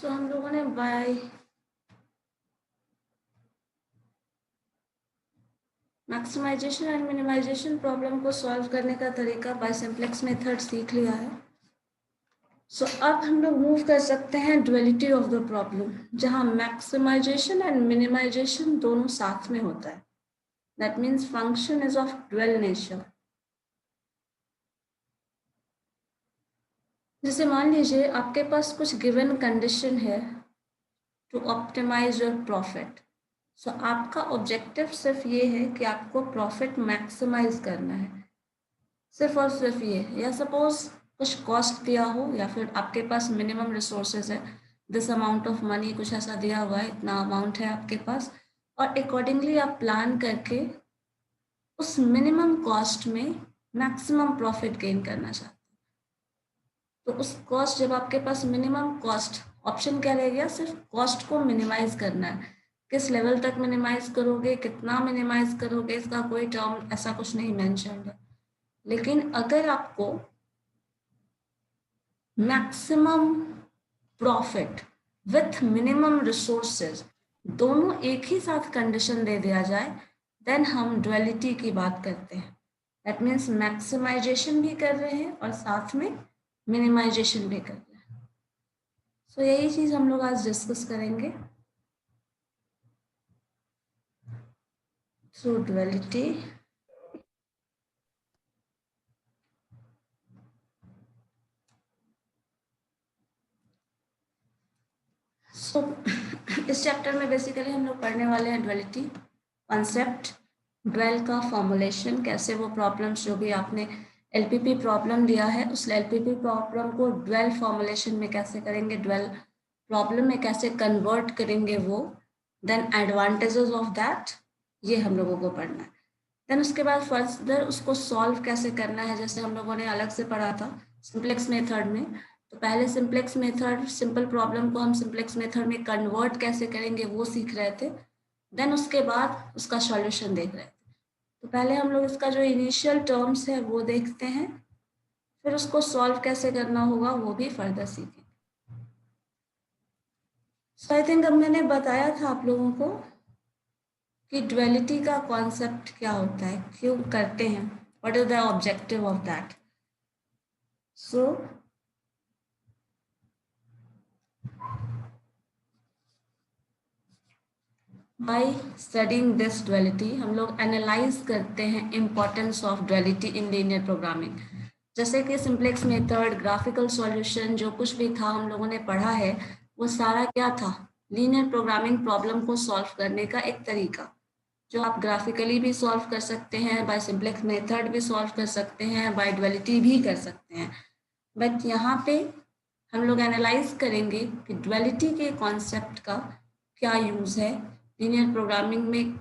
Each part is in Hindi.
सो हम लोगों ने by maximisation and minimisation problem को सॉल्व करने का तरीका बाय सिंप्लेक्स मेथड सीख लिया है। सो अब हम लोग मूव कर सकते हैं ड्युअलिटी ऑफ द प्रॉब्लम, जहां मैक्सिमाइजेशन एंड मिनिमाइजेशन दोनों साथ में होता है। That means function is of dual nature. जैसे मान लीजिए आपके पास कुछ गिवन कंडीशन है टू ऑप्टिमाइज योर प्रॉफिट। सो आपका ऑब्जेक्टिव सिर्फ ये है कि आपको प्रॉफिट मैक्सिमाइज करना है, सिर्फ और सिर्फ ये। या सपोज कुछ कॉस्ट दिया हो या फिर आपके पास मिनिमम रिसोर्सेज है, दिस अमाउंट ऑफ मनी, कुछ ऐसा दिया हुआ है, इतना अमाउंट है आपके पास, और अकॉर्डिंगली आप प्लान करके उस मिनिमम कॉस्ट में मैक्सिमम प्रॉफिट गेन करना चाहते हैं। तो उस कॉस्ट, जब आपके पास मिनिमम कॉस्ट, ऑप्शन क्या रह गया, सिर्फ कॉस्ट को मिनिमाइज करना है। किस लेवल तक मिनिमाइज करोगे, कितना मिनिमाइज करोगे, इसका कोई टर्म ऐसा कुछ नहीं मेंशन है। लेकिन अगर आपको maximum profit with minimum resources दोनों एक ही साथ कंडीशन दे दिया जाए, देन हम ड्युअलिटी की बात करते हैं। दैट मीन्स मैक्सिमाइजेशन भी कर रहे हैं और साथ में मिनिमाइजेशन भी कर रहे हैं। सो यही चीज हम लोग आज डिस्कस करेंगे थ्रू ड्युअलिटी। सो इस चैप्टर में बेसिकली हम लोग पढ़ने वाले हैं ड्युअलिटी कॉन्सेप्ट, ड्वेल का फॉर्मुलेशन, कैसे वो प्रॉब्लम्स जो भी आपने एलपीपी प्रॉब्लम लिया है उस एलपीपी प्रॉब्लम को ड्वेल फॉर्मुलेशन में कैसे करेंगे, ड्वेल प्रॉब्लम में कैसे कन्वर्ट करेंगे वो, देन एडवांटेजेस ऑफ दैट, ये हम लोगों को पढ़ना है। देन उसके बाद फर्दर उसको सॉल्व कैसे करना है, जैसे हम लोगों ने अलग से पढ़ा था सिंप्लेक्स मेथड में। तो पहले सिंप्लेक्स मेथड, सिंपल प्रॉब्लम को हम सिंप्लेक्स मेथड में कन्वर्ट कैसे करेंगे वो सीख रहे थे। देन उसके बाद उसका सॉल्यूशन देख रहे थे। तो पहले हम लोग इसका जो इनिशियल टर्म्स है वो देखते हैं, फिर उसको सॉल्व कैसे करना होगा वो भी फर्दर सीखेंगे। सो आई थिंक अब मैंने बताया था आप लोगों को कि ड्युअलिटी का कॉन्सेप्ट क्या होता है, क्यों करते हैं, what is the objective of that. So by studying this duality हम लोग एनालाइज करते हैं importance of duality in linear programming. जैसे कि सिंप्लेक्स मेथड, ग्राफिकल सॉल्यूशन, जो कुछ भी था हम लोगों ने पढ़ा है, वो सारा क्या था, लीनियर प्रोग्रामिंग प्रॉब्लम को सॉल्व करने का एक तरीका, जो आप ग्राफिकली भी सॉल्व कर सकते हैं, बाय सिंप्लेक्स मेथड भी सॉल्व कर सकते हैं, बाय ड्युअलिटी भी कर सकते हैं। बट यहाँ पे हम लोग एनालाइज करेंगे कि ड्युअलिटी के कॉन्सेप्ट का क्या यूज़ है लीनियर प्रोग्रामिंग में,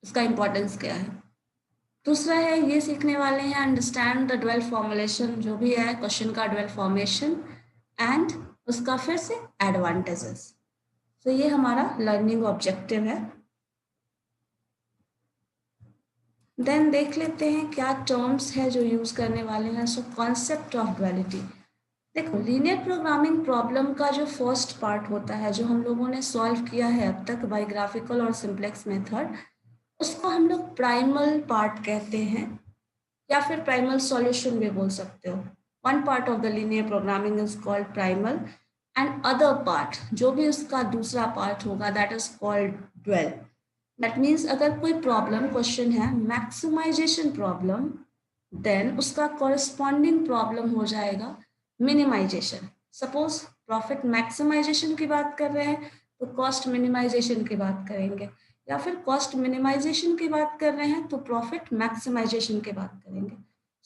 इसका इम्पोर्टेंस क्या है। दूसरा है ये सीखने वाले हैं अंडरस्टैंड द ड्वेल फॉर्मुलेशन, जो भी है क्वेश्चन का ड्वेल फॉर्मेशन एंड उसका फिर से एडवांटेजेस। तो ये हमारा लर्निंग ऑब्जेक्टिव है। देन देख लेते हैं क्या टर्म्स है जो यूज करने वाले हैं। सो कॉन्सेप्ट ऑफ ड्युअलिटी, देखो लीनियर प्रोग्रामिंग प्रॉब्लम का जो फर्स्ट पार्ट होता है, जो हम लोगों ने सॉल्व किया है अब तक बाय ग्राफिकल और सिंप्लेक्स मेथड, उसको हम लोग प्राइमल पार्ट कहते हैं, या फिर प्राइमल सॉल्यूशन भी बोल सकते हो। One part of the linear programming is called primal and other part, जो भी उसका दूसरा पार्ट होगा, that is called dual. That means अगर कोई प्रॉब्लम क्वेश्चन है मैक्सिमाइजेशन प्रॉब्लम, देन उसका कॉरेस्पॉन्डिंग प्रॉब्लम हो जाएगा मिनिमाइजेशन। सपोज प्रॉफिट मैक्सिमाइजेशन की बात कर रहे हैं तो कॉस्ट मिनिमाइजेशन की बात करेंगे, या फिर कॉस्ट मिनिमाइजेशन की बात कर रहे हैं तो प्रॉफिट मैक्सिमाइजेशन की बात करेंगे।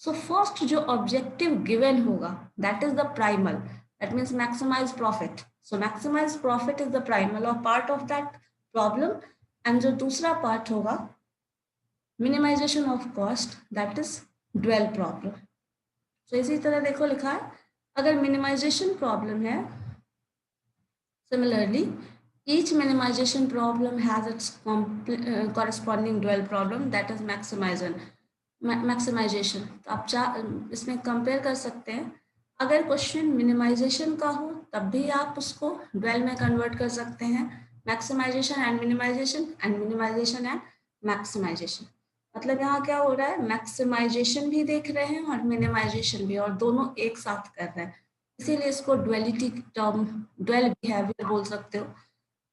सो फर्स्ट जो ऑब्जेक्टिव गिवन होगा that is the primal, that means maximize profit. So maximize profit is the primal और part of that problem, and जो दूसरा पार्ट होगा minimization of cost, that is dual problem. तो इसी तरह देखो लिखा है, अगर मिनिमाइजेशन प्रॉब्लम है, similarly each minimization problem has its corresponding dual problem, that is maximization। तो आप इसमें कंपेयर कर सकते हैं, अगर क्वेश्चन मिनिमाइजेशन का हो तब भी आप उसको ड्वेल में कन्वर्ट कर सकते हैं, maximisation and minimisation and maximisation. मतलब यहाँ क्या हो रहा है, मैक्सिमाइजेशन भी देख रहे हैं और मिनिमाइजेशन भी, और दोनों एक साथ कर रहे हैं, इसीलिए इसको ड्वेलिटी टर्म, ड्वेल बिहेवियर बोल सकते हो।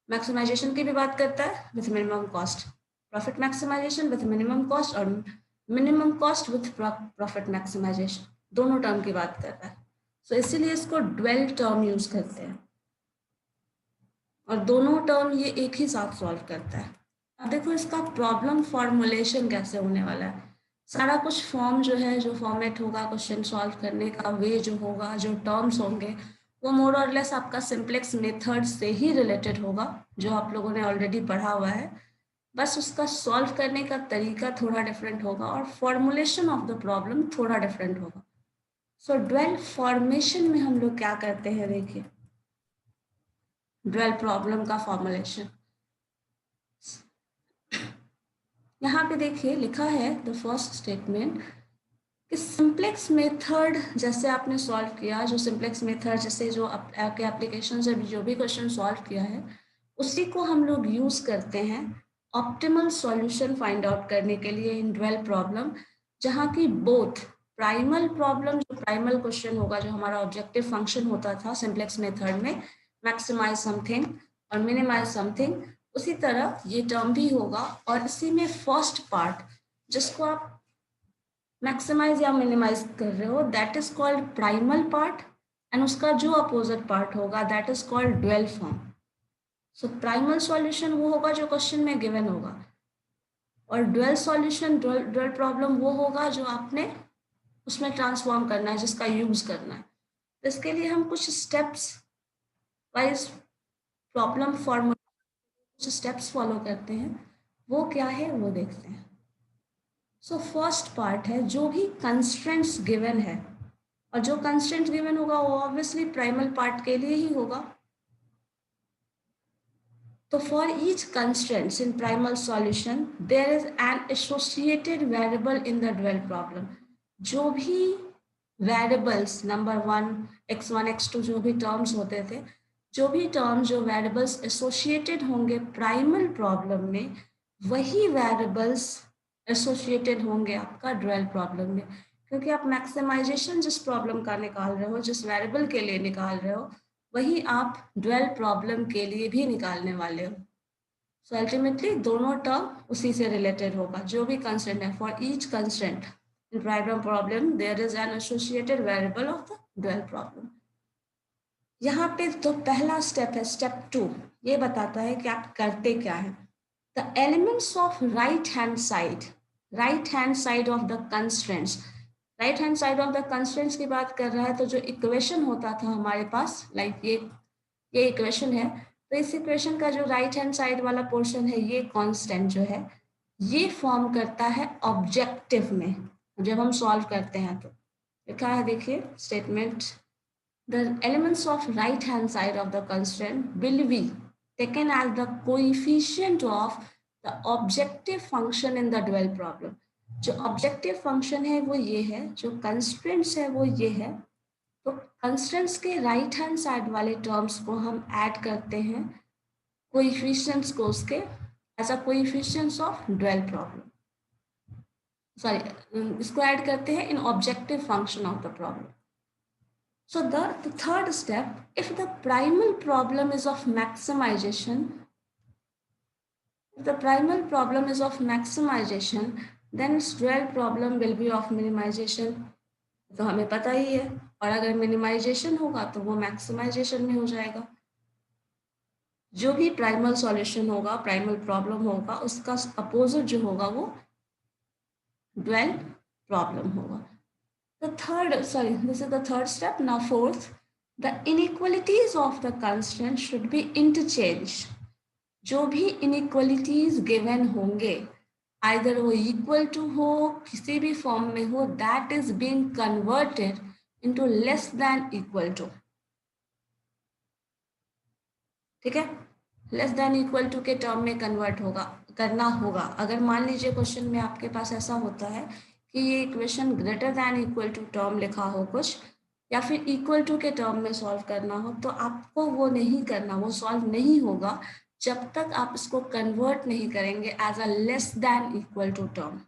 मैक्सिमाइजेशन की भी बात करता है with minimum cost, profit maximization with minimum cost, और minimum cost with profit maximization, दोनों टर्म की बात करता है। सो इसीलिए इसको ड्वेल टर्म यूज करते हैं, और दोनों टर्म ये एक ही साथ सॉल्व करता है। अब देखो इसका प्रॉब्लम फॉर्मुलेशन कैसे होने वाला है। सारा कुछ फॉर्म जो है, जो फॉर्मेट होगा क्वेश्चन सॉल्व करने का, वे जो होगा, जो टर्म्स होंगे, वो मोर और लेस आपका सिंप्लेक्स मेथड से ही रिलेटेड होगा, जो आप लोगों ने ऑलरेडी पढ़ा हुआ है। बस उसका सॉल्व करने का तरीका थोड़ा डिफरेंट होगा और फॉर्मुलेशन ऑफ द प्रॉब्लम थोड़ा डिफरेंट होगा। सो ड्वेल फॉर्मेशन में हम लोग क्या करते हैं, देखिए ड्वेल प्रॉब्लम का फॉर्मुलेशन यहाँ पे देखिए लिखा है द फर्स्ट स्टेटमेंट कि सिंप्लेक्स मेथड जैसे आपने सॉल्व किया, जो सिंप्लेक्स मेथड जैसे जो आपके एप्लीकेशन से जो भी क्वेश्चन सॉल्व किया है, उसी को हम लोग यूज करते हैं ऑप्टिमल सॉल्यूशन फाइंड आउट करने के लिए इन ड्वेल प्रॉब्लम, जहाँ की बोथ प्राइमल प्रॉब्लम, जो प्राइमल क्वेश्चन होगा, जो हमारा ऑब्जेक्टिव फंक्शन होता था सिंप्लेक्स मेथड में, मैक्सिमाइज समथिंग और मिनिमाइज समथिंग, उसी तरह ये टर्म भी होगा। और इसी में फर्स्ट पार्ट जिसको आप मैक्सिमाइज या मिनिमाइज कर रहे हो, that is called primal part, and उसका जो अपोजिट पार्ट होगा that is called dual form. So primal solution वो होगा जो क्वेश्चन में गिवन होगा, और ड्वेल सॉल्यूशन, ड्वेल प्रॉब्लम वो होगा जो आपने उसमें ट्रांसफॉर्म करना है, जिसका यूज करना है। तो इसके लिए हम कुछ स्टेप्स वाइज प्रॉब्लम फॉर्मूला, कुछ स्टेप्स फॉलो करते हैं। वो क्या है वो देखते हैं। सो फर्स्ट पार्ट है जो भी कंस्ट्रेंट्स गिवन है, और जो कंस्ट्रेंट गिवन होगा वो ऑब्वियसली प्राइमल पार्ट के लिए ही होगा। तो for each constraints in primal solution there is an associated variable in the dual problem. जो भी वेरिएबल्स नंबर 1 x1 x2 जो भी टर्म्स होते थे, जो भी टर्म्स, जो वेरिएबल्स एसोसिएटेड होंगे प्राइमल प्रॉब्लम में, वही वेरिएबल्स एसोसिएटेड होंगे आपका ड्वेल प्रॉब्लम में। क्योंकि आप मैक्सिमाइजेशन जिस प्रॉब्लम का निकाल रहे हो, जिस वेरिएबल के लिए निकाल रहे हो, वही आप ड्वेल प्रॉब्लम के लिए भी निकालने वाले हो। सो अल्टीमेटली दोनों टर्म उसी से रिलेटेड होगा, जो भी कंस्टेंट है। For each constant in primal problem there is an associated variable of the dual problem. यहाँ पे तो पहला स्टेप है, स्टेप 2, ये बताता है कि आप करते क्या है। The elements of right hand side of the constraints, right hand side of the constraints की बात कर रहा है, तो जो इक्वेशन होता था हमारे पास, लाइक ये इक्वेशन है, तो इस इक्वेशन का जो राइट हैंड साइड वाला पोर्शन है, ये कांस्टेंट जो है, ये फॉर्म करता है ऑब्जेक्टिव में, जब हम सॉल्व करते हैं। तो लिखा है देखिए statement, the elements of right hand side of the constraint will be taken as the coefficient of the objective function in the dual problem। जो ऑब्जेक्टिव फंक्शन है वो ये है, जो कंस्ट्रेंट्स है वो ये है। तो कंस्ट्रेंट्स के राइट हैंड साइड वाले टर्म्स को हम ऐड करते हैं कोएफिशिएंट्स को उसके, as a coefficients of dual problem, sorry इसको ऐड करते हैं in objective function of the problem. So the third step, if the primal problem is of maximization, then its dual problem will be of minimization। तो हमें पता ही है, और अगर मिनिमाइजेशन होगा तो वो मैक्सिमाइजेशन में हो जाएगा। जो भी प्राइमल सॉल्यूशन होगा, प्राइमल प्रॉब्लम होगा, उसका अपोजिट जो होगा वो ड्वेल प्रॉब्लम होगा। This is the third step. Now fourth, the inequalities of the constant should be interchanged। जो भी inequalities given होंगे, either वो equal to हो, किसी भी फॉर्म में हो, that is being converted into less than equal to। ठीक है, लेस देन इक्वल टू के टर्म में कन्वर्ट करना होगा। अगर मान लीजिए क्वेश्चन में आपके पास ऐसा होता है कि ये equation greater than equal to term लिखा हो कुछ, या फिर इक्वल टू के टर्म में सॉल्व करना हो, तो आपको वो नहीं करना, वो सॉल्व नहीं होगा जब तक आप इसको कन्वर्ट नहीं करेंगे as a less than equal to term,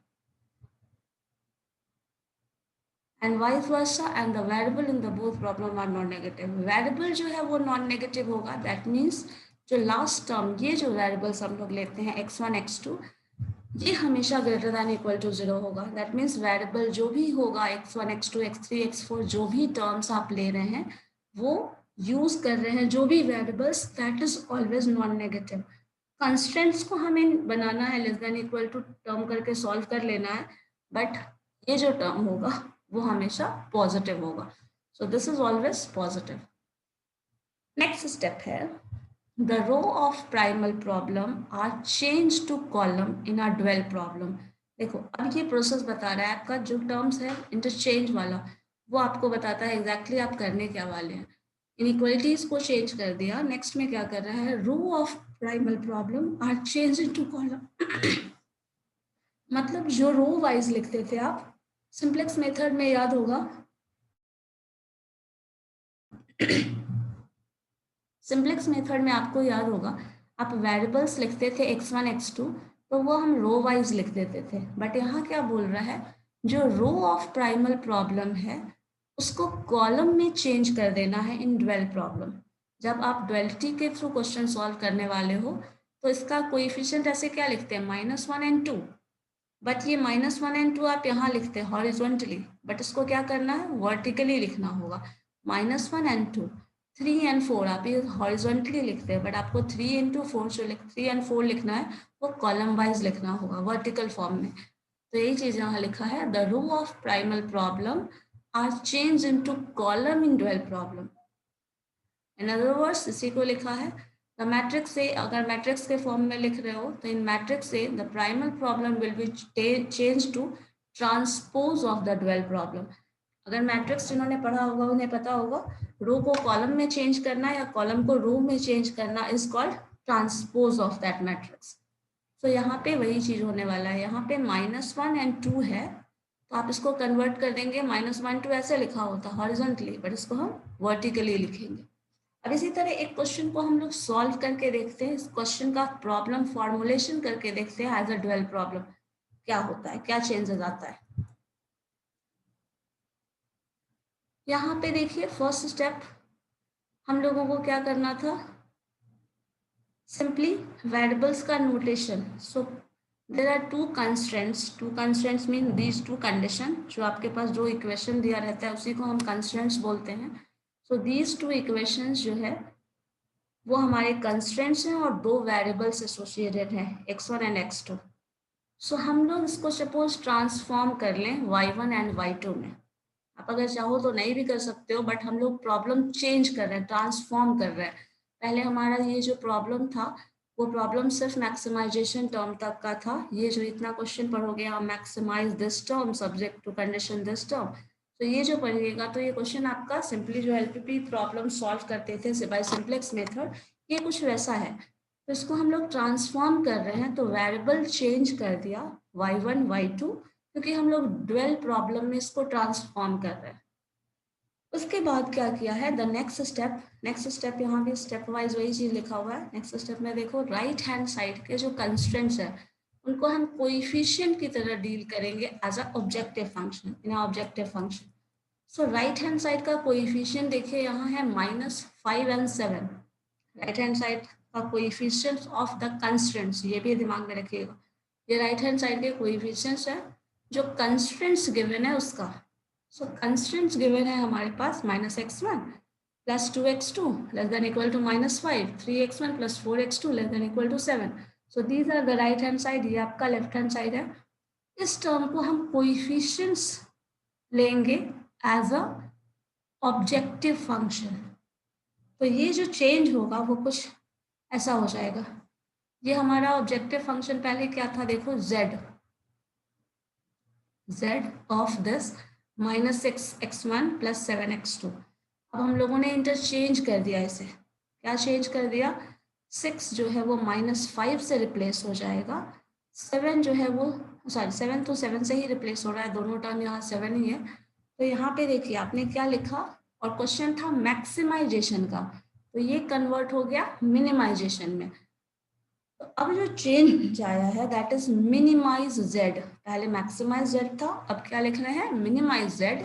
and vice versa, and the variable in the both problem are non negative. Variable जो है वो नॉन नेगेटिव होगा, दैट मीन्स जो लास्ट टर्म, ये जो वेरिएबल्स हम लोग लेते हैं x1 x2, ये हमेशा ग्रेटर दैन इक्वल टू 0 होगा। दैट मीन्स वेरिएबल जो भी होगा x1 x2 x3 x4, जो भी टर्म्स आप ले रहे हैं, वो यूज कर रहे हैं जो भी variables, that is always non negative. Constraints को हमें बनाना है less than equal to term करके सॉल्व कर लेना है, बट ये जो टर्म होगा वो हमेशा पॉजिटिव होगा, so this is always positive. Next step है the row of primal problem are changed to column in a dual problem। देखो अब ये प्रोसेस बता रहा है आपका, जो टर्म्स है इंटरचेंज वाला, वो आपको बताता है एग्जैक्टली आप करने क्या वाले हैं। इनइक्वालिटीज को चेंज कर दिया, नेक्स्ट में क्या कर रहा है, row of primal problem are change into column. मतलब जो रो वाइज लिखते थे आप सिंप्लेक्स मेथड में, याद होगा सिंप्लेक्स मेथड में आपको याद होगा, आप वेरिएबल्स लिखते थे x1 x2, तो वो हम रो वाइज लिख देते थे। बट यहाँ क्या बोल रहा है, जो रो ऑफ प्राइमल प्रॉब्लम है उसको कॉलम में चेंज कर देना है इन ड्वेल प्रॉब्लम। जब आप ड्वेलिटी के थ्रू क्वेश्चन सॉल्व करने वाले हो, तो इसका कोएफिशिएंट ऐसे क्या लिखते हैं, -1 and 2, बट ये -1 and 2 आप यहाँ लिखते हैं हॉरिजॉन्टली, बट इसको क्या करना है, वर्टिकली लिखना होगा। -1 and 2, 3 and 4 आप ये हॉरिजॉन्टली लिखते हैं, बट आपको 3 into 4 जो 3 and 4 लिखना है वो कॉलम वाइज लिखना होगा वर्टिकल फॉर्म में। तो यही चीज यहाँ लिखा है, the row of primal problem are change into column in dual problem. In other words इसी को लिखा है, द मैट्रिक्स से, अगर मैट्रिक्स के फॉर्म में लिख रहे हो तो इन मैट्रिक्स से the primal problem will be change to transpose of the dual problem. अगर मैट्रिक्स जिन्होंने पढ़ा होगा उन्हें पता होगा, रो को कॉलम में चेंज करना या कॉलम को रो में चेंज करना is called transpose of that matrix. तो यहाँ पे वही चीज होने वाला है, यहाँ पे -1 and 2 है, तो आप इसको कन्वर्ट कर देंगे, -1 2 ऐसे लिखा होता हॉरिजॉन्टली, बट इसको हम वर्टिकली लिखेंगे। अब इसी तरह एक क्वेश्चन को हम लोग सॉल्व करके देखते हैं, इस क्वेश्चन का प्रॉब्लम फॉर्मुलेशन करके देखते हैं एज अ ड्वेल प्रॉब्लम, क्या होता है, क्या चेंजेस आता है। यहाँ पे देखिए फर्स्ट स्टेप हम लोगों को क्या करना था, सिंपली वेरिएबल्स का notation. So there are two constraints mean these two condition, जो आपके पास जो इक्वेशन दिया रहता है उसी को हम कंस्ट्रेंट्स बोलते हैं। सो दीज टू इक्वेशंस जो है वो हमारे कंस्ट्रेंट्स हैं और दो वेरिएबल्स एसोसिएटेड हैं, x1 एंड x2। सो हम लोग इसको सपोज ट्रांसफॉर्म कर लें y1 एंड y2 में, आप अगर चाहो तो नहीं भी कर सकते हो, बट हम लोग प्रॉब्लम चेंज कर रहे हैं, ट्रांसफॉर्म कर रहे हैं। पहले हमारा ये जो प्रॉब्लम था वो प्रॉब्लम सिर्फ मैक्सिमाइजेशन टर्म तक का था, ये जो इतना क्वेश्चन पढ़ोगे आप, maximize this term subject to condition this term, तो ये जो पढ़िएगा तो ये क्वेश्चन आपका सिंपली जो एलपीपी प्रॉब्लम सॉल्व करते थे बाय सिंप्लेक्स मेथड, ये कुछ वैसा है। तो इसको हम लोग ट्रांसफॉर्म कर रहे हैं, तो वेरिएबल चेंज कर दिया y1 y2, क्योंकि हम लोग ड्वेल प्रॉब्लम में इसको ट्रांसफॉर्म कर रहे हैं। उसके बाद क्या किया है, द नेक्स्ट स्टेप यहाँ भी स्टेप वाइज वही चीज लिखा हुआ है। नेक्स्ट स्टेप में देखो राइट हैंड साइड के जो कंस्ट्रेंट्स है उनको हम कोएफिशिएंट की तरह डील करेंगे as a objective function, in objective function. So right hand side का कोएफिशिएंट देखिए यहाँ है -5 and 7, राइट हैंड साइड का कोएफिशिएंट्स ऑफ द कंस्ट्रेंट्स, ये भी दिमाग में रखिएगा, ये राइट हैंड साइड के कोएफिशिएंट्स है जो कंस्ट्रेंट्स गिवन है उसका। सो कंस्ट्रेंट्स गिवन है हमारे पास -x1 + 2x2 less than equal to -5, 3x1 + 4x2 less than equal to 7। So these are the right hand side, ये आपका लेफ्ट हैंड साइड है। इस टर्म को हम कोएफिशिएंट्स लेंगे एज अ ऑब्जेक्टिव फंक्शन, तो ये जो चेंज होगा वो कुछ ऐसा हो जाएगा। ये हमारा ऑब्जेक्टिव फंक्शन पहले क्या था, देखो z of this -6x1 + 7x2। अब हम लोगों ने इंटरचेंज कर दिया इसे, क्या चेंज कर दिया, 6 जो है वो -5 से रिप्लेस हो जाएगा, 7 जो है वो, सॉरी 7 तो 7 से ही रिप्लेस हो रहा है, दोनों टर्म यहाँ 7 ही है। तो यहाँ पे देखिए आपने क्या लिखा, और क्वेश्चन था मैक्सिमाइजेशन का, तो ये कन्वर्ट हो गया मिनिमाइजेशन में। तो अब जो चेंज आया है दैट इज मिनिमाइज जेड। पहले मैक्सिमाइज जेड था, अब क्या लिख रहे हैं, मिनिमाइज जेड।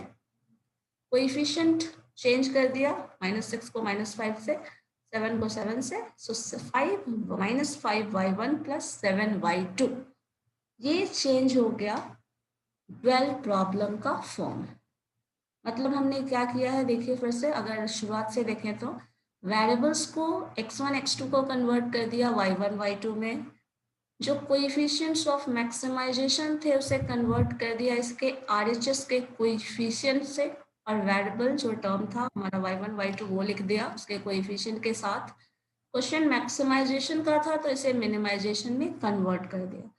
कोएफिशिएंट चेंज कर दिया, -6 को -5 से, 7 को 7 से, सो 5 -5y1 + 7y2। ये चेंज हो गया ड्वेल प्रॉब्लम का फॉर्म। मतलब हमने क्या किया है, देखिए फिर से अगर शुरुआत से देखें तो वेरिएबल्स को x1 x2 को कन्वर्ट कर दिया y1 y2 में, जो कोएफिशिएंट्स ऑफ मैक्सिमाइजेशन थे उसे कन्वर्ट कर दिया इसके RHS के कोएफिशिएंट से, और वेरिएबल जो टर्म था हमारा y1 y2 वो लिख दिया उसके कोएफिशिएंट के साथ। क्वेश्चन मैक्सिमाइजेशन का था तो इसे मिनिमाइजेशन में कन्वर्ट कर दिया।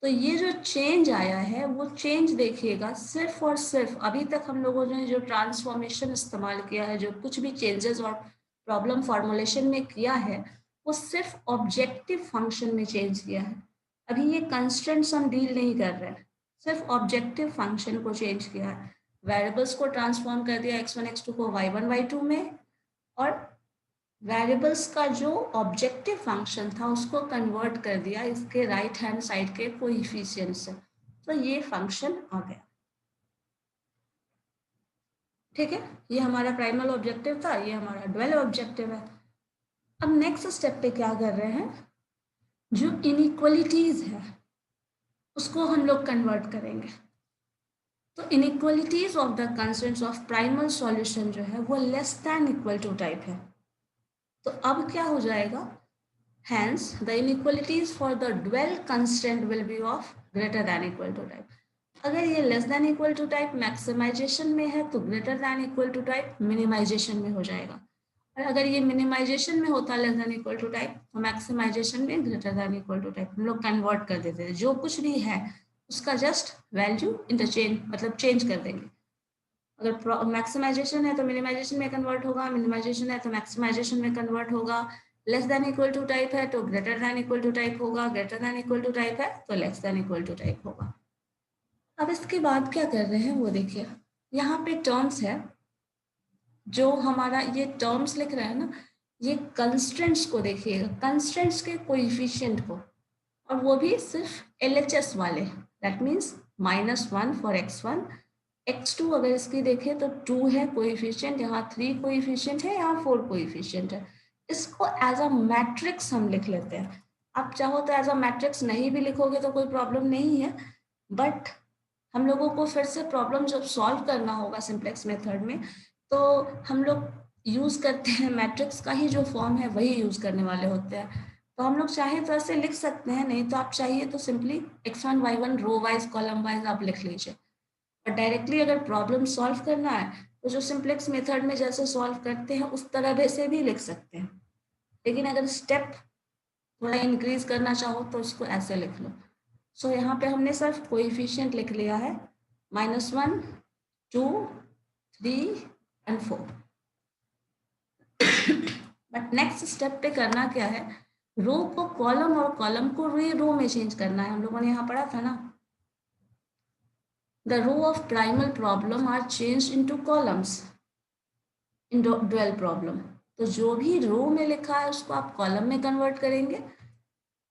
तो ये जो चेंज आया है वो चेंज देखिएगा सिर्फ और सिर्फ अभी तक हम लोगों ने जो ट्रांसफॉर्मेशन इस्तेमाल किया है, जो कुछ भी चेंजेस और प्रॉब्लम फॉर्मुलेशन में किया है, वो सिर्फ ऑब्जेक्टिव फंक्शन में चेंज किया है। अभी ये कंस्ट्रेंट्स हम डील नहीं कर रहे हैं, सिर्फ ऑब्जेक्टिव फंक्शन को चेंज किया है। वेरिएबल्स को ट्रांसफॉर्म कर दिया x1 x2 को y1 y2 में, और वेरिएबल्स का जो ऑब्जेक्टिव फंक्शन था उसको कन्वर्ट कर दिया इसके राइट हैंड साइड के कोएफिशिएंट से, तो ये फंक्शन आ गया। ठीक है, ये हमारा प्राइमल ऑब्जेक्टिव था, ये हमारा ड्वेल ऑब्जेक्टिव है। अब नेक्स्ट स्टेप पे क्या कर रहे हैं, जो इनइक्वालिटीज है उसको हम लोग कन्वर्ट करेंगे। तो inequalities of the constraints of primal solution जो है वो less than equal to type है। तो अब क्या हो जाएगा, hence the inequalities for the dual constraint will be of greater than equal to type। अगर ये less than equal to type maximization में है तो greater than equal to type minimization में हो जाएगा, और अगर ये मिनिमाइजेशन में होता less than equal to type तो मैक्सिमाइजेशन में greater than equal to type हम लोग कन्वर्ट कर देते थे। जो कुछ भी है उसका जस्ट वैल्यू इंटरचेंज मतलब चेंज कर देंगे। अगर मैक्सिमाइजेशन है तो मिनिमाइजेशन में कन्वर्ट होगा, मिनिमाइजेशन है तो मैक्सिमाइजेशन में कन्वर्ट होगा, less than equal to type है तो greater than equal to type होगा, greater than equal to type है तो less than equal to type होगा। अब इसके बाद क्या कर रहे हैं वो देखिए, यहाँ पे टर्म्स है, जो हमारा ये टर्म्स लिख रहे हैं ना, ये कंस्ट्रेंट्स को देखिएगा, कंस्ट्रेंट्स के कोएफिशिएंट को, और वो भी सिर्फ LHS वाले, that means -1 for x1, x2 अगर इसकी देखें तो 2 है कोएफिशिएंट, यहाँ 3 कोएफिशिएंट है, यहाँ 4 कोएफिशिएंट है। इसको एज अ मैट्रिक्स हम लिख लेते हैं। आप चाहो तो एज अ मैट्रिक्स नहीं भी लिखोगे तो कोई प्रॉब्लम नहीं है, बट हम लोगों को फिर से प्रॉब्लम जब सॉल्व करना होगा सिंप्लेक्स मेथड में तो हम लोग यूज़ करते हैं मैट्रिक्स का ही जो फॉर्म है वही यूज़ करने वाले होते हैं। तो हम लोग चाहे तो ऐसे लिख सकते हैं, नहीं तो आप चाहिए तो simply x1 y1 row wise column wise आप लिख लीजिए। और डायरेक्टली अगर प्रॉब्लम सॉल्व करना है तो जो सिंप्लेक्स मेथड में जैसे सॉल्व करते हैं उस तरह से भी लिख सकते हैं, लेकिन अगर स्टेप थोड़ा इंक्रीज करना चाहो तो इसको ऐसे लिख लो। सो यहाँ पे हमने सिर्फ कोएफिशिएंट लिख लिया है -1 2 3 एंड 4। बट नेक्स्ट स्टेप पे करना क्या है, रो को कॉलम और कॉलम को रो में चेंज करना है। हम लोगों ने यहाँ पढ़ा था ना, the row of primal problem are change into columns in dual problem. तो जो भी रो में लिखा है उसको आप कॉलम में कन्वर्ट करेंगे।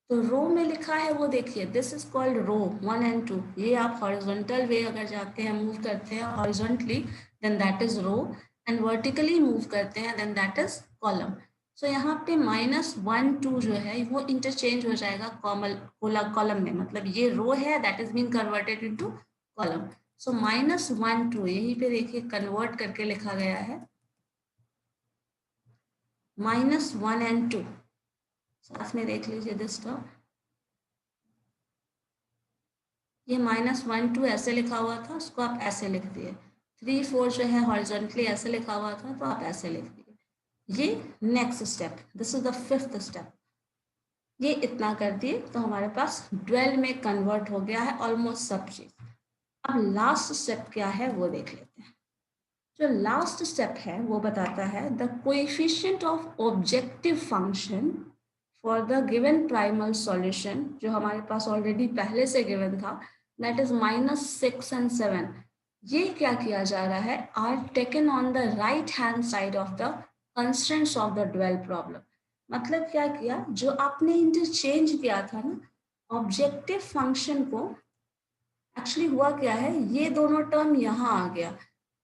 तो रो में लिखा है वो देखिए, this is called row 1 and 2। ये आप हॉरिजॉन्टल वे अगर जाते हैं, मूव करते हैं horizontally then that is row, and vertically move करते हैं then that is column. So यहाँ पे -1 2 जो है वो इंटरचेंज हो जाएगा कॉलम में, मतलब ये रो है that is being converted into column. So -1 2 यहीं पे देखिए कन्वर्ट करके लिखा गया है -1 and 2। साथ में देख लीजिए दिस टर्म, ये -1 2 ऐसे लिखा हुआ था, उसको आप ऐसे लिख दिए। 3 4 जो है हॉरिजॉन्टली ऐसे लिखा हुआ था तो आप ऐसे लिख दिए। ये next step, this is the 5th step. ये इतना कर दिए तो हमारे पास ड्वेल में कन्वर्ट हो गया है ऑलमोस्ट सब चीज। अब लास्ट स्टेप क्या है वो देख लेते हैं। जो लास्ट स्टेप है वो बताता है the coefficient of objective function for the given primal solution, जो हमारे पास ऑलरेडी पहले से गिवन था, दैट इज -6 and 7। ये क्या किया जा रहा है, are taken on the right hand side of the constraints of the dual problem. मतलब क्या किया, जो आपने इंटरचेंज किया था ना ऑब्जेक्टिव फंक्शन को, एक्चुअली हुआ क्या है, ये दोनों टर्म यहाँ आ गया,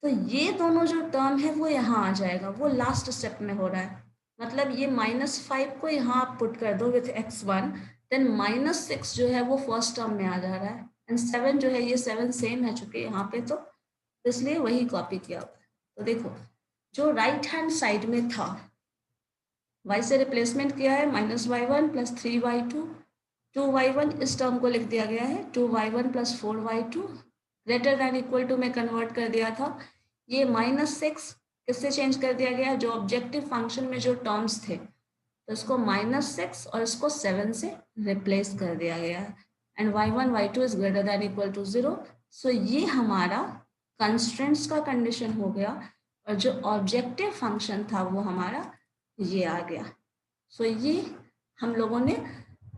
तो ये दोनों जो टर्म है वो यहाँ आ जाएगा, वो लास्ट स्टेप में हो रहा है। मतलब ये -5 को यहाँ आप पुट कर दो विथ x1, देन -6 जो है वो फर्स्ट टर्म में आ जा रहा है, एंड 7 जो है, ये 7 सेम है चूंकि यहाँ पे, तो इसलिए वही कॉपी किया हुआ है। तो देखो जो राइट हैंड साइड में था, y से रिप्लेसमेंट किया है -y1 + 3y2, 2y1 इस टर्म को लिख दिया गया है 2y1 + 4y2 greater than equal to में कन्वर्ट कर दिया था। ये -6 किससे चेंज कर दिया गया, जो ऑब्जेक्टिव फंक्शन में जो टर्म्स थे, तो इसको -6 और इसको 7 से रिप्लेस कर दिया गया है, and y1 y2 is greater than equal to 0। So ये हमारा कंस्ट्रेंट्स का कंडीशन हो गया, और जो ऑब्जेक्टिव फंक्शन था वो हमारा ये आ गया। सो ये हम लोगों ने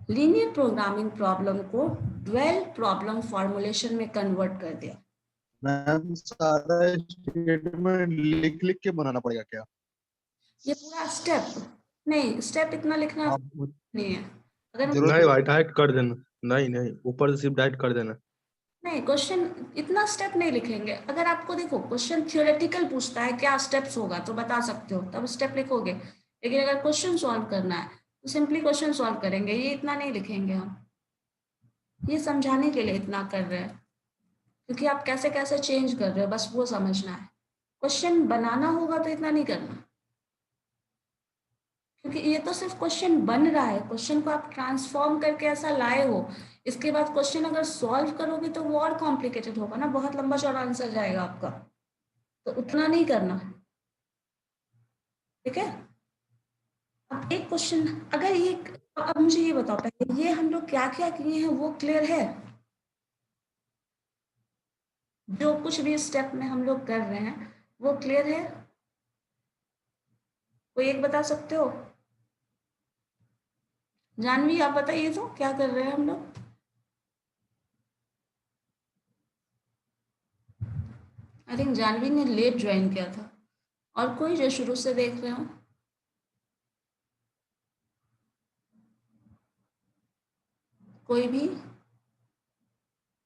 लीनियर प्रोग्रामिंग प्रॉब्लम को ड्वेल प्रॉब्लम फॉर्मुलेशन में कन्वर्ट कर दिया। मैम सारा स्टेटमेंट लिख लिख के बनाना पड़ेगा क्या? ये पूरा स्टेप नहीं, स्टेप इतना लिखना आप नहीं है। अगर जरूरत नहीं भाई डाइट कर देना, नहीं ऊपर से सिर्फ डाइट कर देना। नहीं, क्वेश्चन इतना स्टेप नहीं लिखेंगे। अगर आपको देखो क्वेश्चन थियोरेटिकल पूछता है क्या स्टेप्स होगा तो बता सकते हो, तब स्टेप लिखोगे, लेकिन अगर क्वेश्चन सॉल्व करना है तो सिंपली क्वेश्चन सॉल्व करेंगे, ये इतना नहीं लिखेंगे हम। ये समझाने के लिए इतना कर रहे हैं, क्योंकि आप कैसे कैसे चेंज कर रहे हो बस वो समझना है। क्वेश्चन बनाना होगा तो इतना नहीं करना, क्योंकि ये तो सिर्फ क्वेश्चन बन रहा है, क्वेश्चन को आप ट्रांसफॉर्म करके ऐसा लाए हो। इसके बाद क्वेश्चन अगर सॉल्व करोगे तो वो और कॉम्प्लिकेटेड होगा ना, बहुत लंबा चौड़ा आंसर जाएगा आपका, तो उतना नहीं करना। ठीक है, अब एक क्वेश्चन, अगर ये, अब मुझे ये बताओ पहले, ये हम लोग क्या क्या किए हैं वो क्लियर है? जो कुछ भी स्टेप में हम लोग कर रहे हैं वो क्लियर है? कोई एक बता सकते हो? जानवी आप बताइए तो, क्या कर रहे हैं हम लोग? आई थिंक जानवी ने लेट ज्वाइन किया था, और कोई जो शुरू से देख रहे हो? कोई भी?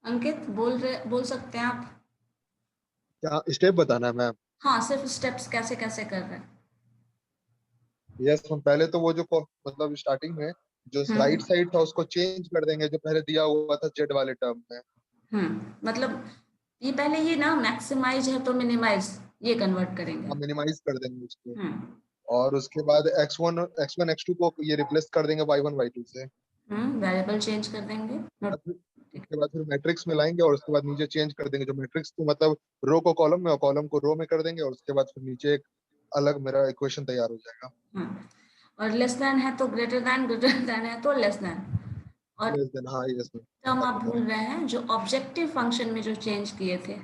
अंकित बोल सकते हैं आप? क्या स्टेप बताना है मैम? हाँ, सिर्फ स्टेप्स कैसे कैसे कर रहे हैं। यस मैम, पहले तो वो जो मतलब स्टार्टिंग में जो राइट साइड था उसको चेंज कर देंगे, जो पहले दिया हुआ था जेड वाले टर्म में। मतलब ये पहले ये ना मैक्सिमाइज है तो मिनिमाइज, ये कन्वर्ट करेंगे। हम मिनिमाइज कर देंगे उसको, हम्म और उसके बाद x1 x2 को ये रिप्लेस कर देंगे y1 y2 से। वेरिएबल चेंज कर देंगे। उसके बाद फिर मैट्रिक्स में लाएंगे, और उसके बाद नीचे चेंज कर देंगे, जो मैट्रिक्स को मतलब रो को कॉलम में और कॉलम को रो में कर देंगे, और उसके बाद फिर नीचे एक अलग मेरा इक्वेशन तैयार हो जाएगा। और लेस देन है तो ग्रेटर देन है तो लेस देन, और लेस देन, हाँ यस मैम। टर्म आप भूल रहे हैं जो ऑब्जेक्टिव फंक्शन में जो चेंज किए थे।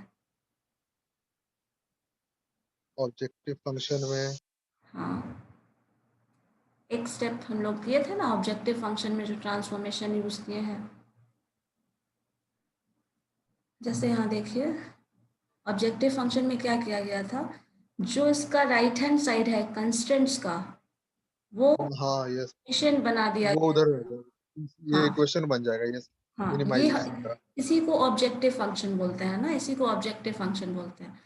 ऑब्जेक्टिव फंक्शन में हाँ, एक स्टेप हम लोग किए थे ना ऑब्जेक्टिव फंक्शन में जो ट्रांसफॉर्मेशन यूज किए हैं। जैसे यहाँ देखिए ऑब्जेक्टिव फंक्शन में क्या किया गया था, जो इसका राइट हैंड साइड है कंस्टेंट्स का, वो हाँ यस, इक्वेशन बना दिया वो गया। उधर रह जाएगा, ये हाँ इक्वेशन बन जाएगा यस, हाँ, ये मिनिमाइजेशन का। इसी को ऑब्जेक्टिव फंक्शन बोलते हैं ना, इसी को ऑब्जेक्टिव फंक्शन बोलते हैं।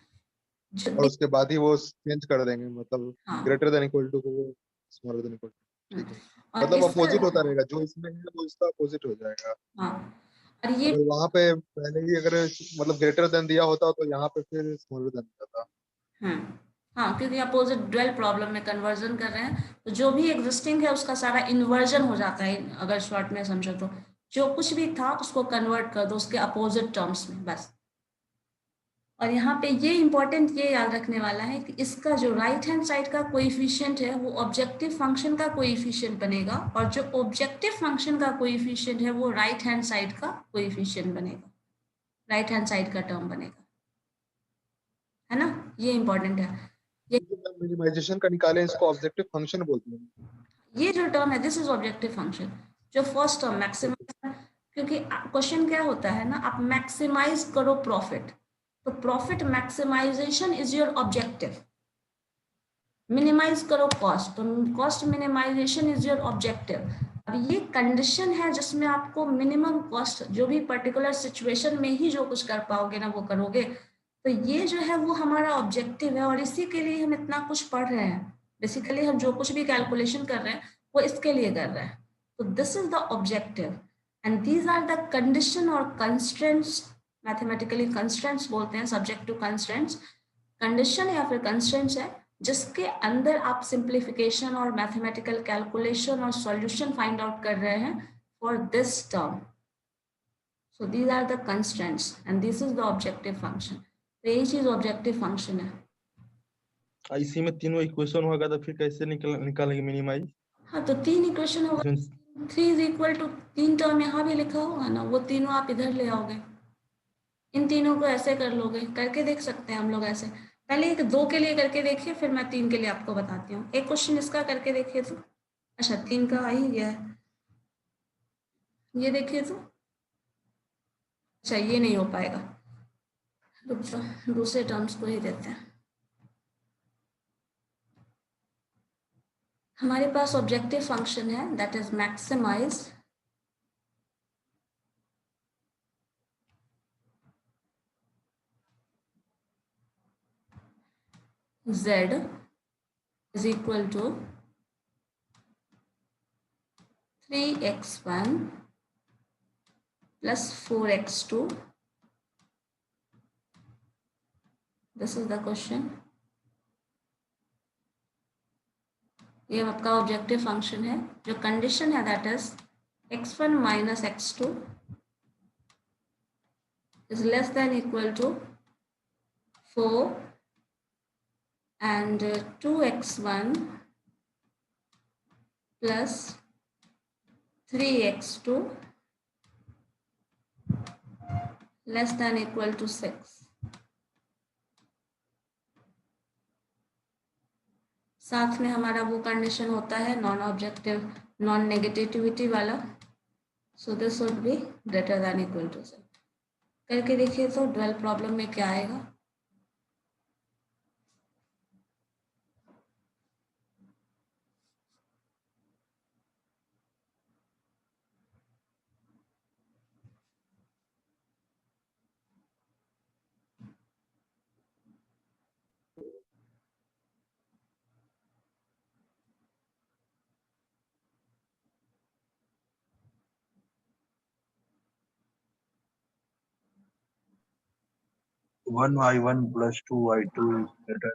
और उसके बाद ही वो चेंज कर देंगे, मतलब हाँ ग्रेटर देन इक्वल टू को वो स्मॉलर देन इक्वल टू। ठीक है, और मतलब इसका, अपोजिट होता रहेगा, जो इसमें है वो इसका अपोजिट हो जाएगा। हाँ और ये, अगर वहां पे पहले ही अगर मतलब ग्रेटर देन दिया होता तो यहाँ पे फिर स्मॉलर देन होता। हाँ क्योंकि अपोजिट ड्वेल प्रॉब्लम में कन्वर्जन कर रहे हैं, तो जो भी एग्जिस्टिंग है उसका सारा इन्वर्जन हो जाता है, अगर शॉर्ट में समझो तो जो कुछ भी था उसको कन्वर्ट कर दो उसके अपोजिट टर्म्स में बस। और यहाँ पे ये इंपॉर्टेंट ये याद रखने वाला है कि इसका जो राइट हैंड साइड का कोएफिशिएंट है वो ऑब्जेक्टिव फंक्शन का कोएफिशिएंट बनेगा, और जो ऑब्जेक्टिव फंक्शन का कोएफिशिएंट है वो राइट हैंड साइड का कोएफिशिएंट बनेगा, राइट हैंड साइड का टर्म बनेगा, है ना, ये इंपॉर्टेंट है। ये मिनिमाइजेशन का निकालें, इसको ऑब्जेक्टिव फंक्शन बोलते हैं। ये जो टर्म है दिस इज ऑब्जेक्टिव फंक्शन, जो फर्स्ट टर्म मैक्सिमाइज, क्योंकि क्वेश्चन क्या होता है ना, आप मैक्सिमाइज करो प्रॉफिट, तो profit maximization is your objective, minimize करो कॉस्ट, तो cost minimization is your objective. अब ये कंडीशन है जिसमें आपको मिनिमम कॉस्ट, जो भी पर्टिकुलर सिचुएशन में ही जो कुछ कर पाओगे ना वो करोगे, तो ये जो है वो हमारा ऑब्जेक्टिव है और इसी के लिए हम इतना कुछ पढ़ रहे हैं। बेसिकली हम जो कुछ भी कैलकुलेशन कर रहे हैं वो इसके लिए कर रहे हैं। तो this is the objective and these are the condition और कंस्ट्रेंट्स, मैथमेटिकली कंस्ट्रेंट्स बोलते हैं, सब्जेक्ट टू कंस्ट्रेंट्स। कंडीशन या फिर कंस्ट्रेंट्स है जिसके अंदर आप सिंप्लीफिकेशन और मैथमेटिकल कैलकुलेशन और सॉल्यूशन फाइंड आउट कर रहे हैं for this term. So these are the constraints and this is the objective function. तो यही चीज ऑब्जेक्टिव फंक्शन है। इसी में तीनों इक्वेशन होगा तो फिर कैसे निकालेंगे मिनिमाइज? हाँ, तो 3 इक्वेशन होगा, 3 इज इक्वल टू 3 टर्म यहाँ भी लिखा होगा ना, वो तीनों आप इधर ले आओगे, इन तीनों को ऐसे कर लोगे, करके देख सकते हैं हम लोग ऐसे। पहले एक 2 के लिए करके देखिए, फिर मैं 3 के लिए आपको बताती हूँ। एक क्वेश्चन इसका करके देखिए तो, अच्छा 3 का आ ही गया है, ये देखिए तो, अच्छा ये नहीं हो पाएगा, रुक जाओ दूसरे टर्म्स को ही देते हैं। हमारे पास ऑब्जेक्टिव फंक्शन है that is maximize z is equal to 3x1 plus 4x2. This is the question. ये आपका ऑब्जेक्टिव फंक्शन है। जो कंडीशन है that is x1 minus x2 is less than equal to 4 and 2x1 plus 3x2 less than equal to 6. साथ में हमारा वो कंडीशन होता है नॉन ऑब्जेक्टिव नॉन नेगेटिविटी वाला, so this would be greater than equal to 6। करके देखिए तो 12 प्रॉब्लम में क्या आएगा। One y1 plus 2y2 is greater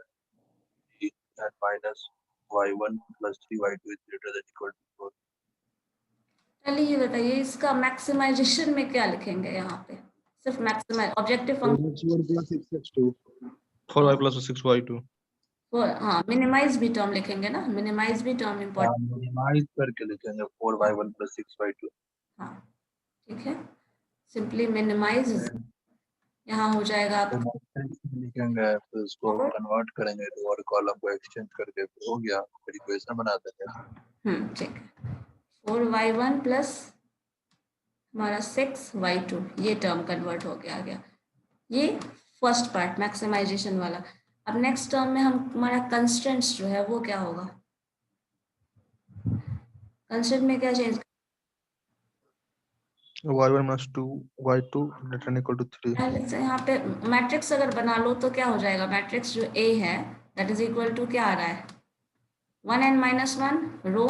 than minus y1 plus 3y2 is greater than equal to 4. चलिए ये बताइए इसका मैक्सिमाइजेशन में क्या लिखेंगे यहाँ पे, सिर्फ maximise objective function 4y plus 6y2। हाँ मिनिमाइज भी टर्म लिखेंगे ना, मिनिमाइज भी टर्म इम्पोर्टेंट, मिनिमाइज करके लिखेंगे 4y1 plus 6y2। हाँ ठीक है, सिंपली मिनिमाइज यहाँ हो जाएगा आप लिखेंगे फिर उसको कन्वर्ट करेंगे लोअर कॉलम को एक्सचेंज करके, फिर हो गया, फिर इक्वेशन बना देंगे। ठीक है। 4y1 प्लस हमारा 6y2 ये टर्म कन्वर्ट हो गया आ गया, ये फर्स्ट पार्ट मैक्सिमाइजेशन वाला। अब नेक्स्ट टर्म में हम हमारा कंस्ट्रेंट्स जो है वो क्या होगा, कंस्ट्रेंट में क्या change, y1 minus 2y2 greater than equal to 3। पहले से यहाँ पे मैट्रिक्स अगर बना लो तो क्या हो जाएगा, मैट्रिक्स जो A है दैट इज इक्वल टू क्या आ रहा है 1 n - 1 रो,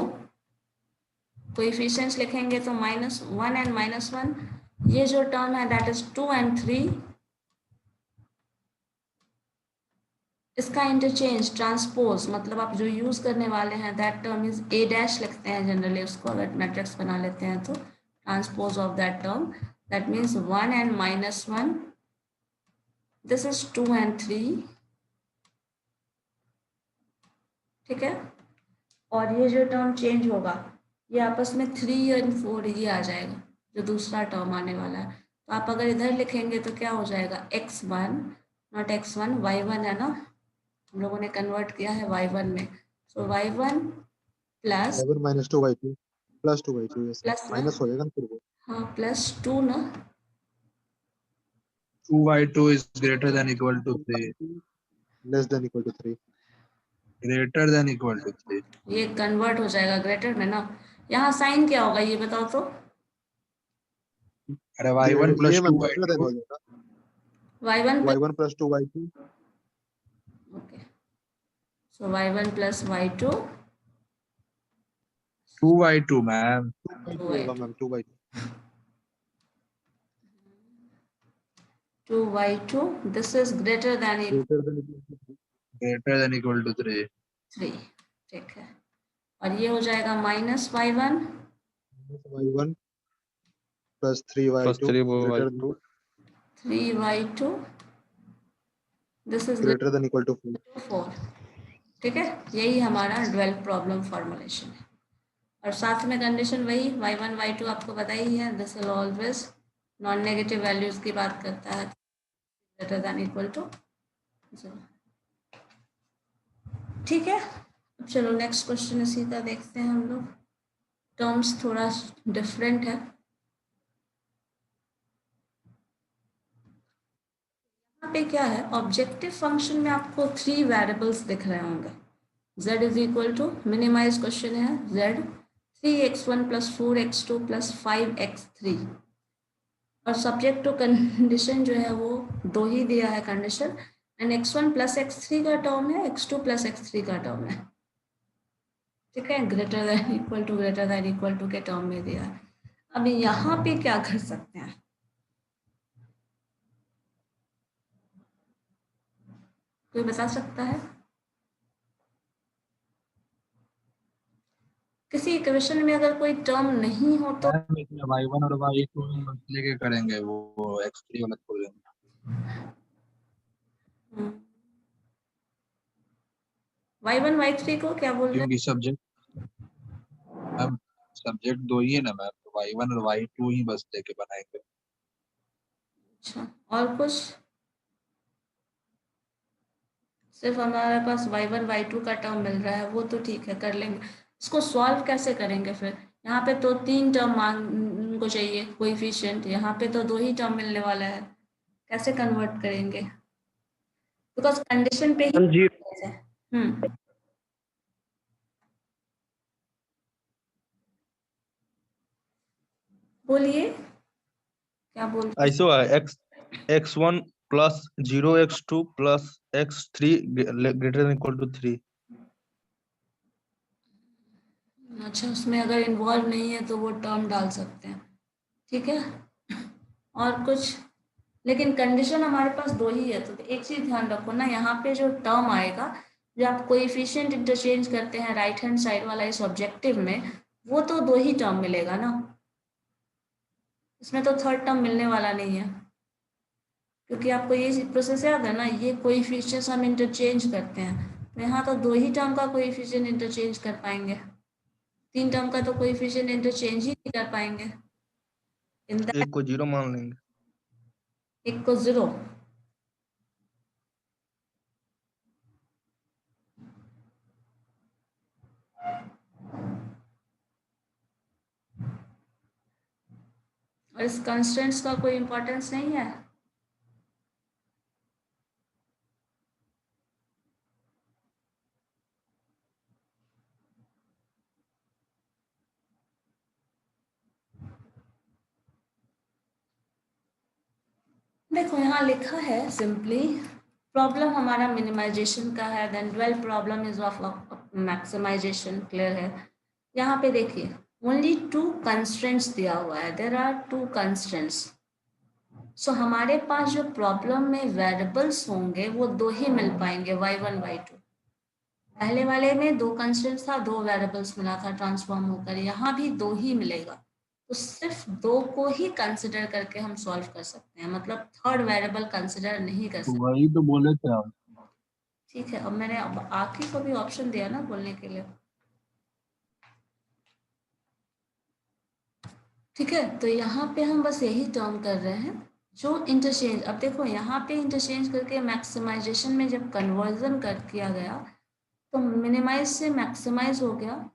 कोएफिशिएंट्स लिखेंगे तो -1 n - 1, ये जो टर्म है दैट इज 2 n 3, इसका इंटरचेंज ट्रांसपोज मतलब आप जो यूज करने वाले हैं that term is A dash लिखते हैं जनरली उसको, अगर मैट्रिक्स बना लेते हैं तो transpose of that term that means 1 n - 1, this is 2 n 3, ठीक है। और ये जो टर्म चेंज होगा ये आपस में 3 और 4 ये आ जाएगा जो दूसरा टर्म आने वाला है, तो आप अगर इधर लिखेंगे तो क्या हो जाएगा x1 नॉट x1 y1 है ना, हम लोगों ने कन्वर्ट किया है y1 में, सो y1 plus minus 2y2 plus 2y2 plus minus हो जाएगा ना फिर वो, हाँ प्लस 2 ना 2y2 is greater than equal to 3. Less than equal to 3। Greater than equal to 3. ये कन्वर्ट हो जाएगा ग्रेटर में ना, यहाँ साइन क्या होगा ये बताओ तो। अरे y1 plus ये 2y2 ग्रेटर देन हो जाएगा, y1 y1 plus 2y2 okay, so y1 plus y2 2y2 ma'am 2y2 होगा ma'am, 2y2 2y2 this is greater than greater than equal to greater than equal to 3. 3, ठीक है, और ये हो जाएगा minus y1 y1 plus 3y2 greater than 3y2 this is greater than equal to 4। 4, ठीक है, यही हमारा ड्वेल प्रॉब्लम फॉर्मुलेशन है। और साथ में कंडीशन वही y1 y2 आपको पता ही है, this will always non negative values की बात करता है, ग्रेटर देन इक्वल टू 0, ठीक है। अब चलो नेक्स्ट क्वेश्चन इसी का देखते हैं हम लोग, टर्म्स थोड़ा डिफरेंट है। यहाँ पे क्या है, ऑब्जेक्टिव फंक्शन में आपको 3 वेरिएबल्स दिख रहे होंगे, z is equal to, minimize question है, z 3x1 plus 4x2 plus 5x3, और सब्जेक्ट टू कंडीशन जो है वो 2 ही दिया है condition, and x1 plus x3 का टर्म है, x2 plus x3 का टर्म है, ठीक है, ग्रेटर देन इक्वल टू के टर्म में दिया है। अब यहाँ पे क्या कर सकते हैं, कोई बता सकता है? किसी इक्वेशन में अगर कोई टर्म नहीं हो तो y1 और y2 लेके करेंगे, वो x3 वाला छोड़ देंगे। y1 y3 को क्या बोल रहे हैं? क्योंकि सब्जेक्ट 2 ही है ना मैम, तो y1 और y2 ही बस लेके बनाएंगे। अच्छा, और कुछ? सिर्फ हमारे पास y1 y2 का टर्म मिल रहा है, वो तो ठीक है, कर लेंगे। इसको सॉल्व कैसे करेंगे फिर? यहाँ पे तो 3 टर्म मांग को चाहिए कोएफिशिएंट, यहाँ पे तो 2 ही टर्म मिलने वाला है, कैसे कन्वर्ट करेंगे? बिकॉज कंडीशन पे ही बोलिए क्या बोल ऐसो है x1 plus 0x2 plus x3 greater than equal to 3। अच्छा, उसमें अगर इन्वॉल्व नहीं है तो वो टर्म डाल सकते हैं, ठीक है। और कुछ? लेकिन कंडीशन हमारे पास 2 ही है, तो एक चीज ध्यान रखो ना, यहाँ पे जो टर्म आएगा, जो आप कोएफिशिएंट इंटरचेंज करते हैं राइट हैंड साइड वाला इस ऑब्जेक्टिव में, वो तो 2 ही टर्म मिलेगा ना, इसमें तो थर्ड टर्म मिलने वाला नहीं है, क्योंकि आपको ये प्रोसेस याद है ना, ये कोएफिशिएंट्स हम इंटरचेंज करते हैं, तो यहाँ तो 2 ही टर्म का कोएफिशिएंट इंटरचेंज कर पाएंगे, 3 टर्म का तो कोएफिशिएंट इंटरचेंज ही नहीं कर पाएंगे। एक को 0 मान लेंगे, एक को 0, और इस कंस्ट्रेंट्स का कोई इंपॉर्टेंस नहीं है। देखो यहाँ लिखा है सिंपली, प्रॉब्लम हमारा मिनिमाइजेशन का है, then dual problem is of maximization, clear है। यहाँ पे देखिए ओनली 2 कंस्ट्रेंट्स दिया हुआ है, देयर आर 2 कंस्ट्रेंट्स, सो हमारे पास जो प्रॉब्लम में वेरिएबल्स होंगे वो 2 ही मिल पाएंगे, y1 y2। पहले वाले में 2 कंस्ट्रेंट्स था, 2 वेरिएबल्स मिला था ट्रांसफॉर्म होकर, यहाँ भी 2 ही मिलेगा, तो सिर्फ 2 को ही कंसिडर करके हम सॉल्व कर सकते हैं, मतलब थर्ड वेरिएबल कंसिडर नहीं कर सकते। वही तो बोले थे हम। ठीक है, अब मैंने आखिर को भी ऑप्शन दिया ना बोलने के लिए, ठीक है। तो यहाँ पे हम बस यही टर्म कर रहे हैं जो इंटरचेंज, अब देखो यहाँ पे इंटरचेंज करके मैक्सिमाइजेशन में जब कन्वर्जन कर किया गया तो मिनिमाइज से मैक्सिमाइज हो गया,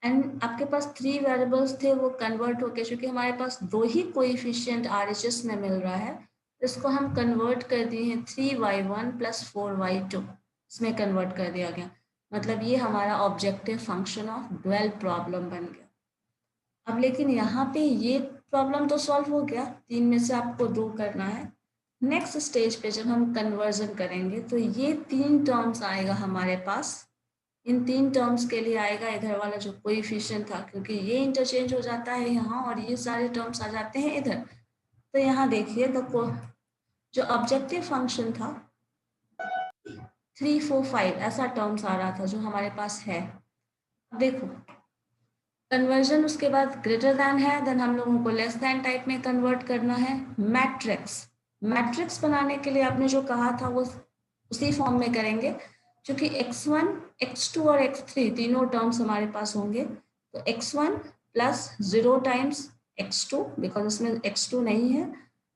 एंड आपके पास 3 वेरिएबल्स थे वो कन्वर्ट होके, क्योंकि हमारे पास 2 ही कोएफिशिएंट RHS में मिल रहा है, इसको हम कन्वर्ट कर दिए हैं 3y1 प्लस 4y2, इसमें कन्वर्ट कर दिया गया। मतलब ये हमारा objective function of dual problem बन गया। अब लेकिन यहाँ पे ये प्रॉब्लम तो सॉल्व हो गया, 3 में से आपको 2 करना है। नेक्स्ट स्टेज पे जब हम कन्वर्जन करेंगे तो ये 3 टर्म्स आएगा हमारे पास। इन 3 टर्म्स के लिए आएगा इधर वाला जो कोएफिशिएंट था, क्योंकि ये इंटरचेंज हो जाता है यहाँ और ये सारे टर्म्स आ जाते हैं इधर। तो यहाँ देखिए जो ऑब्जेक्टिव फंक्शन था 3, 4, 5 ऐसा टर्म्स आ रहा था जो हमारे पास है। अब देखो कन्वर्जन उसके बाद ग्रेटर दैन है, देन हम लोगों को लेस दैन टाइप में कन्वर्ट करना है। मैट्रिक्स बनाने के लिए आपने जो कहा था वो उसी फॉर्म में करेंगे, क्योंकि x1, x2 और x3 तीनों टर्म्स हमारे पास होंगे। तो x1 plus 0 times x2, because इसमें x2 नहीं है,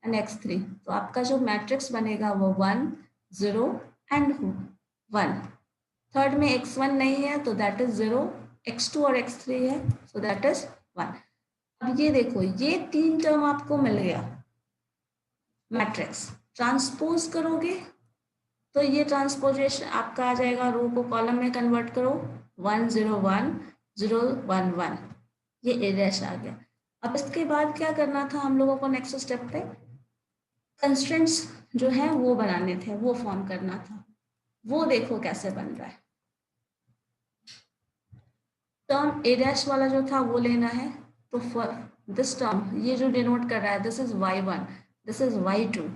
एंड x3। तो आपका जो मैट्रिक्स बनेगा वो 1, 0 एंड 1। थर्ड में x1 नहीं है तो दैट इज 0, x2 और x3 है, सो दैट इज 1। अब ये देखो ये 3 टर्म आपको मिल गया मैट्रिक्स। ट्रांसपोज करोगे तो ये ट्रांसपोजेशन आपका आ जाएगा, रो को कॉलम में कन्वर्ट करो, 1, 0, 1, 0, 1, 1, ये ए डैश आ गया। अब इसके बाद क्या करना था हम लोगों को नेक्स्ट स्टेप पे कंस्ट्रेंट्स जो है वो बनाने थे, वो फॉर्म करना था। वो देखो कैसे बन रहा है। टर्म ए डैश वाला जो था वो लेना है, तो फॉर दिस टर्म ये जो डिनोट कर रहा है this is y1, this is y2,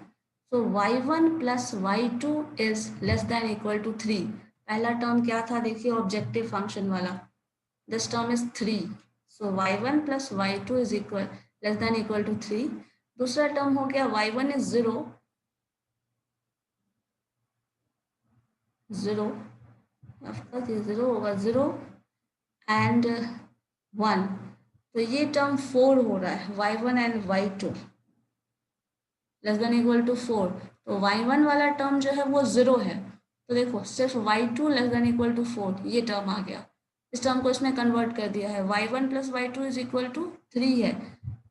so y1 plus y2 is less than equal to 3। पहला टर्म क्या था देखिए ऑब्जेक्टिव फंक्शन वाला, this term is 3, so y1 plus y2 is equal less than equal to 3। दूसरा टर्म हो गया y1 इज 0, ये 0 होगा, 0 एंड 1, तो ये टर्म 4 हो रहा है, y1 and y2 less than equal to 4। तो y1 वाला टर्म जो है वो 0 है, तो देखो सिर्फ y2 less than equal to 4 ये टर्म आ गया। इस टर्म को इसमें कन्वर्ट कर दिया है, y1 plus y2 is equal to 3 है,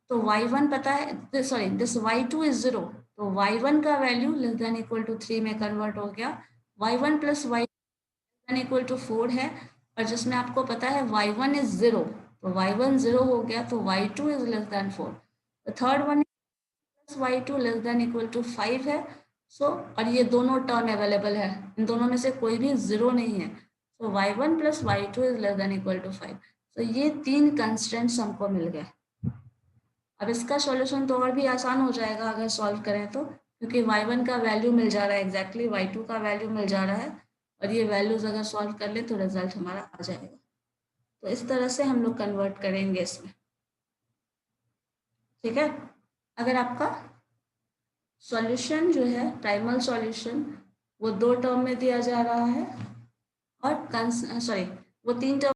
तो y1 पता है, सॉरी दिस y2 इज 0, तो y1 का value less than equal to 3 में कन्वर्ट हो गया। y1 plus y equal to 4 है, और जिसमें आपको पता है y1 इज 0, तो y1 0 हो गया, तो y2 इज लेस देन 4। तो third one y2 less than equal to 5 है। सो और ये दोनों टर्म अवेलेबल है, इन दोनों में से कोई भी 0 नहीं है, तो y1 plus y2 is less than equal to 5। तो ये 3 कंस्ट्रेंट्स हमको मिल गए। अब इसका सॉल्यूशन तो और भी आसान हो जाएगा अगर सॉल्व करें तो, क्योंकि y1 का वैल्यू मिल जा रहा है एग्जैक्टली, y2 का वैल्यू मिल जा रहा है, और ये वैल्यूज अगर सॉल्व कर ले तो रिजल्ट हमारा आ जाएगा। तो इस तरह से हम लोग कन्वर्ट करेंगे इसमें, ठीक है। अगर आपका सॉल्यूशन जो है प्राइमल सॉल्यूशन वो 2 टर्म में दिया जा रहा है, और वो 3 टर्म